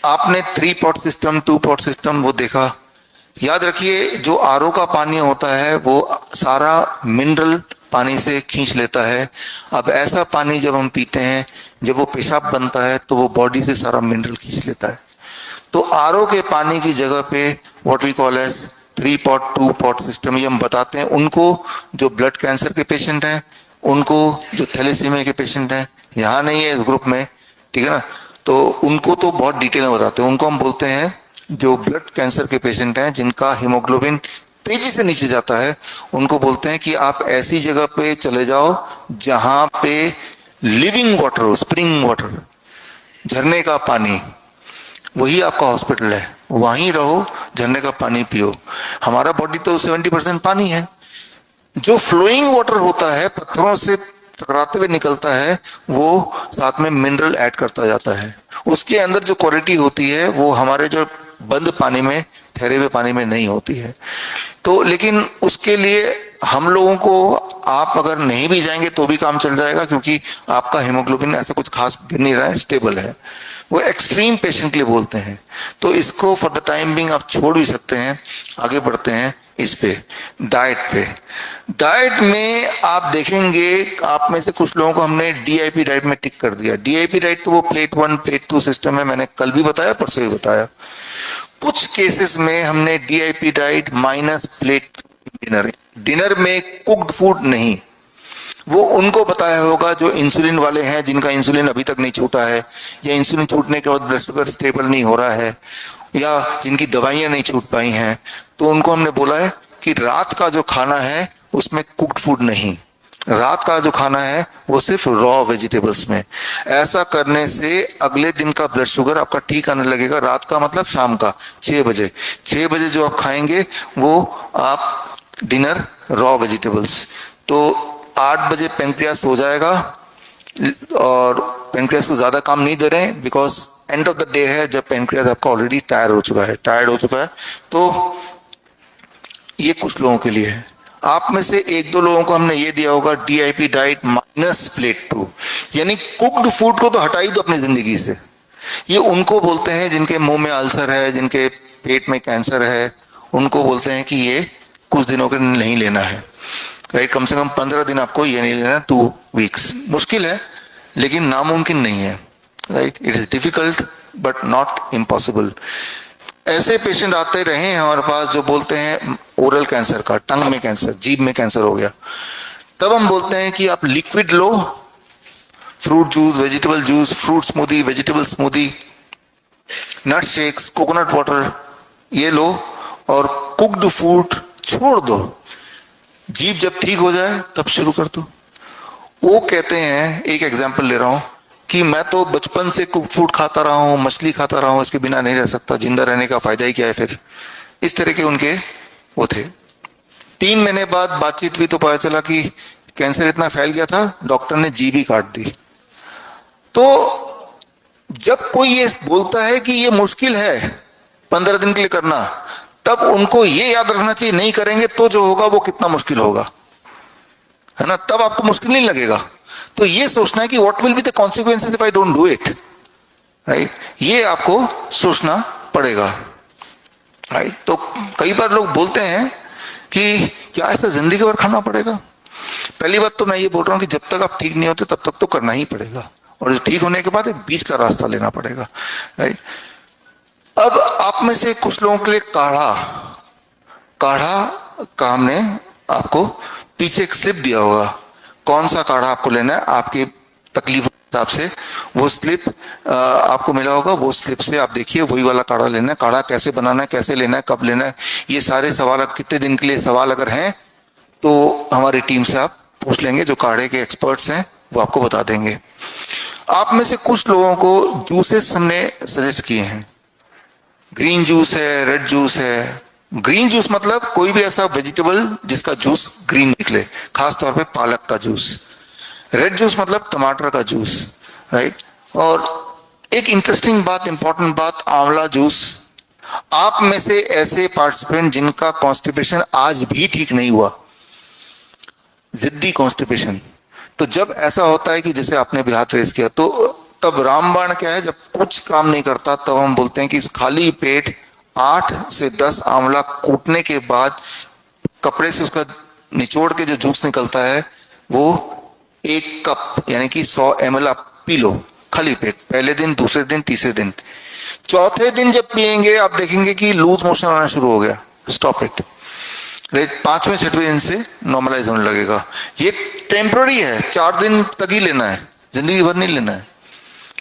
आपने 3 pot system 2 pot system वो देखा। याद रखिए जो आरओ का पानी होता है वो सारा मिनरल पानी से खींच लेता है। अब ऐसा पानी जब हम पीते हैं, जब वो पेशाब बनता है तो वो बॉडी से सारा मिनरल खींच लेता है। तो आरओ के पानी की जगह पे what we call as 3 pot 2 pot system ये हम बताते हैं उनको जो ब्लड कैंसर के पेशेंट हैं, उनको जो थैलेसीमिया के पेशेंट हैं, यहाँ नहीं है इस ग्रुप में, ठीक है ना, तो उनको तो बहुत डिटेल में बताते हैं। उनको हम बोलते हैं जो ब्लड कैंसर के पेशेंट हैं जिनका हीमोग्लोबिन तेजी से नीचे जाता है, उनको बोलते हैं कि आप ऐसी जगह पे चले जाओ जहां पे लिविंग वाटर हो, स्प्रिंग वाटर, झरने का पानी, वही आपका हॉस्पिटल है, वहीं रहो, झरने का पानी पियो। हमारा बॉडी तो 70% पानी है। जो फ्लोइंग वाटर होता है, पत्थरों से टकराते हुए निकलता है, वो साथ में मिनरल ऐड करता जाता है। उसके अंदर जो क्वालिटी होती है वो हमारे जो बंद पानी में, ठहरे हुए पानी में नहीं होती है। तो लेकिन उसके लिए हम लोगों को, आप अगर नहीं भी जाएंगे तो भी काम चल जाएगा, क्योंकि आपका हीमोग्लोबिन ऐसा कुछ खास गिर नहीं रहा है, स्टेबल है। वो एक्सट्रीम पेशेंट के लिए बोलते हैं। तो इसको फॉर द टाइम बिंग आप छोड़ भी सकते हैं। आगे बढ़ते हैं इस पे, डाइट पे। डाइट में आप देखेंगे, आप में से कुछ लोगों को हमने डीआईपी डाइट में टिक कर दिया। डीआईपी डाइट तो वो प्लेट 1 प्लेट 2 सिस्टम है, मैंने कल भी बताया, परसों भी बताया। कुछ केसेस में हमने DIP diet minus plate dinner, dinner में कुक्ड फूड नहीं, वो उनको बताया होगा जो इंसुलिन वाले हैं, जिनका इंसुलिन अभी तक नहीं छूटा है, या इंसुलिन छूटने के बाद ब्लड शुगर स्टेबल नहीं हो रहा है, या जिनकी दवाइयां नहीं छूट पाई हैं। तो उनको हमने बोला है कि रात का जो खाना है उसमें कुक्ड फूड नहीं, रात का जो खाना है वो सिर्फ रॉ वेजिटेबल्स में। ऐसा करने से अगले दिन का ब्लड शुगर आपका ठीक आने लगेगा। रात का मतलब शाम का 6 बजे, 6 बजे जो आप खाएंगे वो आप डिनर रॉ वेजिटेबल्स। तो 8 बजे पेनक्रियास हो जाएगा, और पेनक्रियास को ज्यादा काम नहीं दे रहे हैं, because end of the day है जब पेनक्रियास आपका ऑलरेडी टायर्ड हो चुका है। तो ये कुछ लोगों के लिए है। आप में से 1-2 लोगों को हमने ये दिया होगा डीआईपी डाइट माइनस प्लेट 2, यानी कुक्ड फूड को तो हटा ही दो अपनी जिंदगी से। ये उनको बोलते हैं जिनके मुंह में अल्सर है, जिनके पेट में कैंसर है, उनको बोलते हैं कि ये कुछ दिनों के नहीं लेना है, राइट। कम से कम 15 दिन आपको ये नहीं लेना, 2 वीक्स। मुश्किल है लेकिन नामुमकिन नहीं है, right. It is difficult but not impossible. ऐसे पेशेंट आते रहे हैं हमारे पास जो बोलते हैं ओरल कैंसर का, टंग में कैंसर, जीभ में कैंसर हो गया, तब हम बोलते हैं कि आप लिक्विड लो, fruit juice, vegetable juice, fruit smoothie, vegetable smoothie, nut shakes, coconut water, ये लो, और कुक्ड फूड छोड़ दो। जीभ जब ठीक हो जाए तब शुरू कर दो। वो कहते हैं, एक एग्जांपल ले रहा हूं, कि मैं तो बचपन से कुक फूड खाता रहा हूं, मछली खाता रहा हूं, इसके बिना नहीं रह सकता, जिंदा रहने का फायदा ही क्या है फिर। इस तरह के उनके वो थे। 3 महीने बाद बातचीत हुई तो पता चला कि कैंसर इतना फैल गया था, डॉक्टर ने जीभ ही काट दी। तो जब कोई ये बोलता है कि ये मुश्किल है 15 दिन के लिए करना, तब उनको ये याद रखना चाहिए, नहीं करेंगे तो जो होगा वो कितना मुश्किल होगा, है ना। तब आपको मुश्किल नहीं लगेगा। तो ये सोचना है कि what will be the consequences if I don't do it, right. ये आपको सोचना पड़ेगा, राइट। तो कई बार लोग बोलते हैं कि क्या ऐसा जिंदगी भर खाना पड़ेगा। पहली बात तो मैं ये बोल रहा हूं कि जब तक आप ठीक नहीं होते तब तक तो करना ही पड़ेगा, और ठीक होने के बाद एक बीच का रास्ता लेना पड़ेगा, राइट। अब आप में से कुछ लोगों के लिए काढ़ा का हमने आपको पीछे एक स्लिप दिया होगा, कौन सा काढ़ा आपको लेना है आपकी तकलीफ के हिसाब से, वो स्लिप आपको मिला होगा। वो स्लिप से आप देखिए वही वाला काढ़ा लेना है। काढ़ा कैसे बनाना है, कैसे लेना है, कब लेना है, ये सारे सवाल, कितने दिन के लिए सवाल अगर हैं तो हमारी टीम से आप पूछ लेंगे, जो काढ़े के एक्सपर्ट्स हैं वो आपको बता देंगे। आप में से कुछ लोगों को जूसेस हमने सजेस्ट किए हैं। ग्रीन जूस है, रेड जूस है। ग्रीन जूस मतलब कोई भी ऐसा वेजिटेबल जिसका जूस ग्रीन निकले, खास तौर पे पालक का जूस। रेड जूस मतलब टमाटर का जूस, राइट। और एक इंटरेस्टिंग बात, इंपॉर्टेंट बात, आंवला जूस। आप में से ऐसे पार्टिसिपेंट जिनका कॉन्स्टिपेशन आज भी ठीक नहीं हुआ, जिद्दी कॉन्स्टिपेशन, तो जब ऐसा होता है कि जैसे आपने भी हाथ रेस किया, तो तब रामबाण क्या है, जब कुछ काम नहीं करता तब हम बोलते हैं कि इस खाली पेट 8 से 10 आंवला कूटने के बाद कपड़े से उसका निचोड़ के जो जूस निकलता है वो 1 कप यानी कि 100 ml आप पी लो खाली पेट, पहले दिन, दूसरे दिन, तीसरे दिन। चौथे दिन जब पिएंगे आप देखेंगे कि लूज मोशन आना शुरू हो गया, स्टॉप इट। राइट, 5वें 6वें दिन से नॉर्मलाइज होने लगेगा। ये टेम्पररी है, 4 दिन तक ही लेना है, जिंदगी भर नहीं लेना है।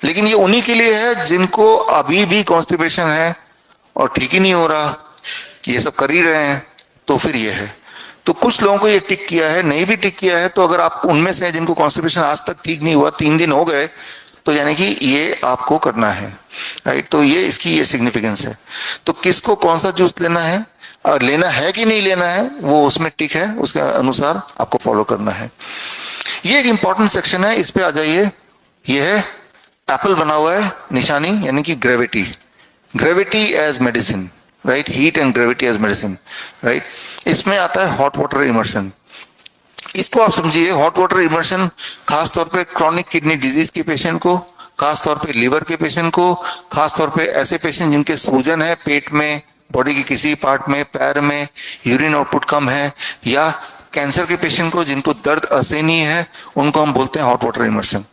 लेकिन ये उन्हीं के लिए है जिनको अभी भी कॉन्स्टिपेशन है और ठीक ही नहीं हो रहा, ये सब कर ही रहे हैं, तो फिर ये है। तो कुछ लोगों को ये टिक किया है, नहीं भी टिक किया है, तो अगर आप उनमें से जिनको कॉन्स्टिपेशन आज तक ठीक नहीं हुआ, 3 दिन हो गए, तो यानी कि ये आपको करना है। राइट, तो ये इसकी ये सिग्निफिकेंस है। तो किसको कौन सा जूस लेना है और लेना है कि नहीं लेना है, वो उसमें टिक है, उसके अनुसार आपको फॉलो करना है। ये एक इंपॉर्टेंट सेक्शन है, इस पे आ जाइए। ये है एप्पल बना हुआ है निशानी, यानी कि gravity, gravity as medicine, right, heat and gravity as medicine. Right, इसमें आता है हॉट वाटर इमर्शन। इसको आप समझिए, हॉट वाटर इमर्शन खासतौर पे क्रॉनिक किडनी डिजीज के पेशेंट को, खासतौर पे लीवर के पेशेंट को, खासतौर पे ऐसे पेशेंट जिनके सूजन है पेट में, बॉडी के किसी पार्ट में, पैर में, यूरिन आउटपुट कम है, या कैंसर के पेशेंट को जिनको दर्द असहनीय है, उनको हम बोलते हैं hot water immersion.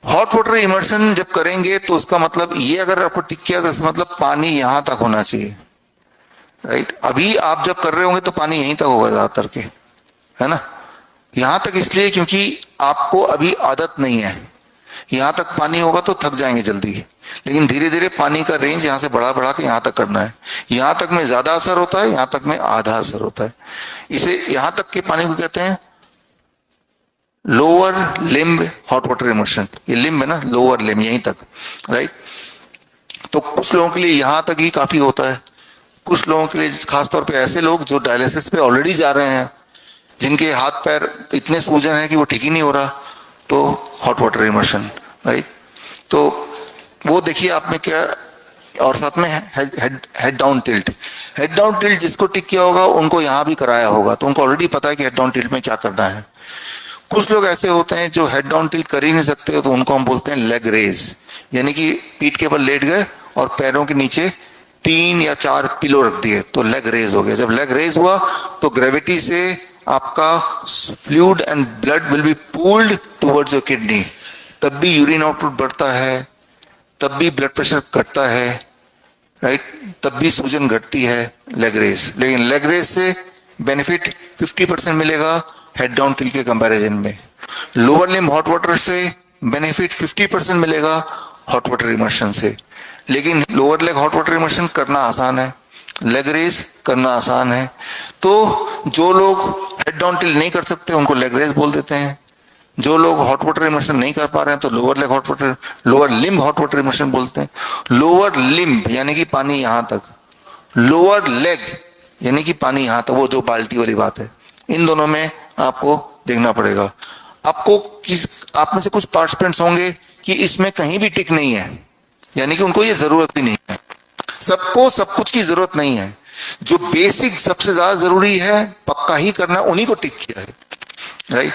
Hot water immersion जब करेंगे तो उसका मतलब ये, अगर आपको टिक किया तो इसका मतलब पानी यहां तक होना चाहिए। राइट, अभी आप जब कर रहे होंगे तो पानी यहीं तक होगा ज्यादातर के, है ना। यहां तक इसलिए क्योंकि आपको अभी आदत नहीं है, यहां तक पानी होगा तो थक जाएंगे जल्दी, लेकिन धीरे धीरे पानी का रेंज यहां से बढ़ा बढ़ा के यहां तक करना है। यहां तक में ज्यादा असर होता है, यहां तक में आधा असर होता है। इसे यहां तक के पानी को कहते हैं lower limb hot water immersion. ये लिम्ब है ना, लोअर लिम्ब, यहीं तक। राइट, तो कुछ लोगों के लिए यहां तक ही काफी होता है, कुछ लोगों के लिए, खासतौर पे ऐसे लोग जो डायलिसिस पे ऑलरेडी जा रहे हैं, जिनके हाथ पैर इतने सूजन है कि वो ठीक ही नहीं हो रहा, तो हॉट वाटर इमर्शन। राइट, तो वो देखिए आप में क्या, और साथ में head down tilt. Head down tilt जिसको टिक किया होगा उनको यहां भी कराया होगा, तो उनको ऑलरेडी पता है कि हेड डाउन टिल्ट में क्या करना है। कुछ लोग ऐसे होते हैं जो हेड डाउन टिल्ट कर ही नहीं सकते, तो उनको हम बोलते हैं लेग रेज, यानी कि पीठ के बल लेट गए और पैरों के नीचे 3 या 4 पिलो रख दिए, तो लेग रेज हो गया। जब लेग रेज हुआ तो ग्रेविटी से आपका fluid and blood will be pooled towards your kidney, तब भी यूरिन आउटपुट बढ़ता है, तब भी ब्लड प्रेशर घटता है। राइट, तब भी सूजन घटती है लेग रेस। लेकिन लेग रेस से बेनिफिट 50% मिलेगा हेड डाउन टिल्ट के कंपैरिजन में। लोअर लिम्ब हॉट वाटर से बेनिफिट 50% मिलेगा हॉट वाटर इमर्शन से। लेकिन lower leg hot water immersion करना आसान है, लेग रेस करना आसान है। तो जो लोग हेड डाउन टिल्ट नहीं कर सकते उनको लेग रेस बोल देते हैं, जो लोग हॉट वाटर इमर्शन नहीं कर पा रहे हैं तो lower leg hot water, lower limb hot water immersion बोलते हैं। लोअर लिम्ब यानी कि पानी यहां तक, लोअर लेग यानी कि पानी यहां तक, वो जो बाल्टी वाली बात है। इन दोनों में आपको देखना पड़ेगा। आपको आप में से कुछ पार्टिसिपेंट्स होंगे कि इसमें कहीं भी टिक नहीं है, यानी कि उनको ये जरूरत भी नहीं है। सबको सब कुछ की जरूरत नहीं है, जो बेसिक सबसे ज्यादा जरूरी है पक्का ही करना, उन्हीं को टिक किया है। राइट,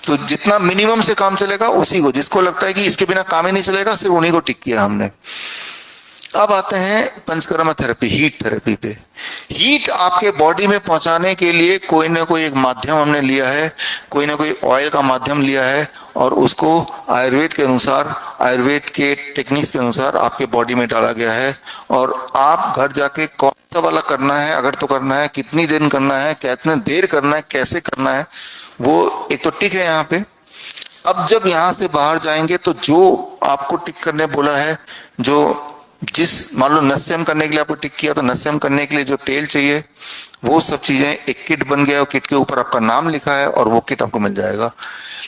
तो जितना मिनिमम से काम चलेगा उसी को, जिसको लगता है कि इसके बिना काम ही नहीं चलेगा, सिर्फ उन्हीं को टिक किया हमने। अब आते हैं पंचकर्मा थेरेपी, हीट थेरेपी पे। हीट आपके बॉडी में पहुंचाने के लिए कोई ना कोई एक माध्यम हमने लिया है, कोई ना कोई ऑयल का माध्यम लिया है, और उसको आयुर्वेद के अनुसार, आयुर्वेद के टेक्निक्स के अनुसार आपके बॉडी में डाला गया है। और आप घर जाके कौन सा वाला करना है, अगर तो करना है, कितनी दिन करना है, कितने देर करना है, कैसे करना है, वो एक तो टिक है यहाँ पे। अब जब यहाँ से बाहर जाएंगे तो जो आपको टिक करने बोला है, जो जिस मान लो नस्यम करने के लिए आपको टिक किया, तो नस्यम करने के लिए जो तेल चाहिए वो सब चीजें एक किट बन गया, और किट के ऊपर आपका नाम लिखा है और वो किट आपको मिल जाएगा।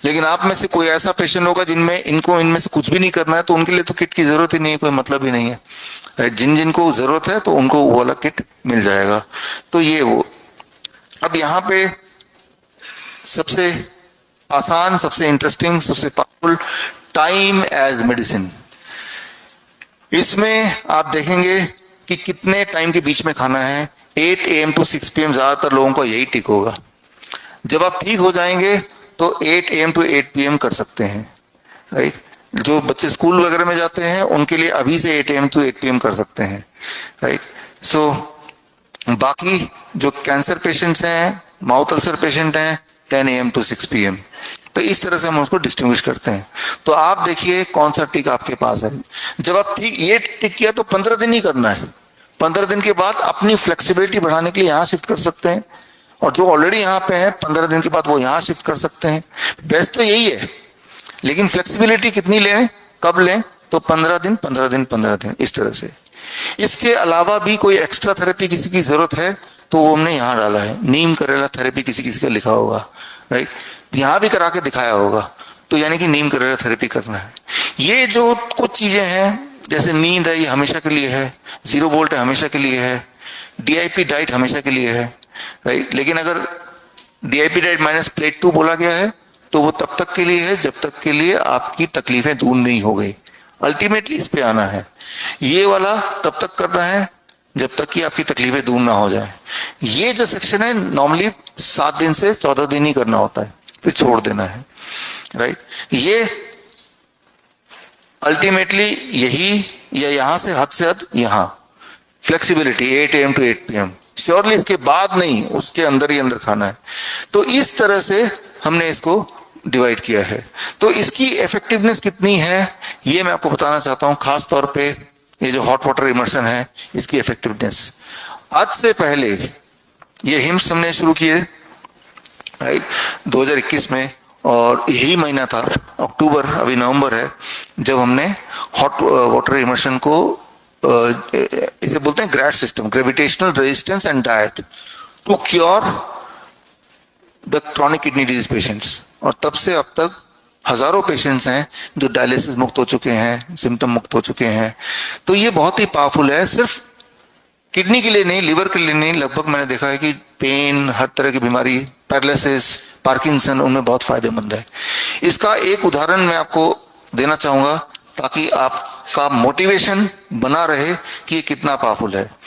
लेकिन आप में से कोई ऐसा पेशेंट होगा जिनमें इनमें से कुछ भी नहीं करना है, तो उनके लिए तो किट की जरूरत ही नहीं है, कोई मतलब ही नहीं है। जिन जिनको जरूरत है तो उनको वो वाला किट मिल जाएगा। तो ये वो, अब यहाँ पे सबसे आसान, सबसे इंटरेस्टिंग, सबसे पावरफुल, टाइम एज मेडिसिन। इसमें आप देखेंगे कि कितने टाइम के बीच में खाना है। 8 AM to 6 PM ज्यादातर लोगों का यही टिक होगा। जब आप ठीक हो जाएंगे तो 8 AM to 8 PM कर सकते हैं। राइट, जो बच्चे स्कूल वगैरह में जाते हैं उनके लिए अभी से 8 AM to 8 PM कर सकते हैं, राइट। सो बाकी जो कैंसर पेशेंट्स हैं, माउथ अल्सर पेशेंट हैं, 10 AM to 6 PM। तो इस तरह से हम उसको डिस्टिंग्विश करते हैं। तो आप देखिए कौन सा टिक आपके पास है। जब आप ये टिक किया तो 15 दिन ही करना है। 15 दिन के बाद अपनी फ्लेक्सिबिलिटी बढ़ाने के लिए यहाँ शिफ्ट कर सकते हैं, और जो ऑलरेडी यहाँ पे है 15 दिन के बाद वो यहाँ शिफ्ट कर सकते हैं। बेस्ट तो यही है, लेकिन फ्लेक्सिबिलिटी कितनी लें, कब लें, तो 15 दिन 15 दिन 15 दिन, इस तरह से। इसके अलावा भी कोई एक्स्ट्रा थेरेपी किसी की जरूरत है तो वो हमने यहाँ डाला है। नीम करेला थेरेपी किसी किसी का लिखा होगा, राइट, यहाँ भी करा के दिखाया होगा, तो यानी कि नीम करेला थेरेपी करना है। ये जो कुछ चीजें हैं, जैसे नींद है, ये हमेशा के लिए है, 0 वोल्ट है, हमेशा के लिए है, DIP डाइट हमेशा के लिए है, राइट। लेकिन अगर DIP डाइट माइनस प्लेट 2 बोला गया है तो वो तब तक के लिए है जब तक के लिए आपकी तकलीफें दूर नहीं हो गई। अल्टीमेटली इस पे आना है। ये वाला तब तक करना है जब तक कि आपकी तकलीफें दूर ना हो जाए। ये जो सेक्शन है नॉर्मली 7 दिन से 14 दिन ही करना होता है, फिर छोड़ देना है, राइट। ये अल्टीमेटली यही, या यहां से हद यहां flexibility 8 AM to 8 PM। Surely इसके बाद नहीं, उसके अंदर ही अंदर खाना है। तो इस तरह से हमने इसको डिवाइड किया है। तो इसकी इफेक्टिवनेस कितनी है ये मैं आपको बताना चाहता हूं, खास तौर पे ये जो हॉट वाटर इमर्शन है इसकी इफेक्टिवनेस। आज से पहले ये हिम्स हमने शुरू किए, राइट, 2021 में, और यही महीना था अक्टूबर, अभी नवंबर है, जब हमने हॉट वाटर इमर्शन को इसे बोलते हैं GRAD system, gravitational resistance and diet to cure the chronic kidney disease patients. और तब से अब तक हजारों पेशेंट्स हैं जो डायलिसिस मुक्त हो चुके हैं, सिम्टम मुक्त हो चुके हैं। तो ये बहुत ही पावरफुल है, सिर्फ किडनी के लिए नहीं, लिवर के लिए नहीं, लगभग मैंने देखा है कि पेन, हर तरह की बीमारी, पैरालिसिस, पार्किंसन, उनमें बहुत फायदेमंद है। इसका एक उदाहरण मैं आपको देना चाहूंगा ताकि आपका मोटिवेशन बना रहे कि ये कितना पावरफुल है।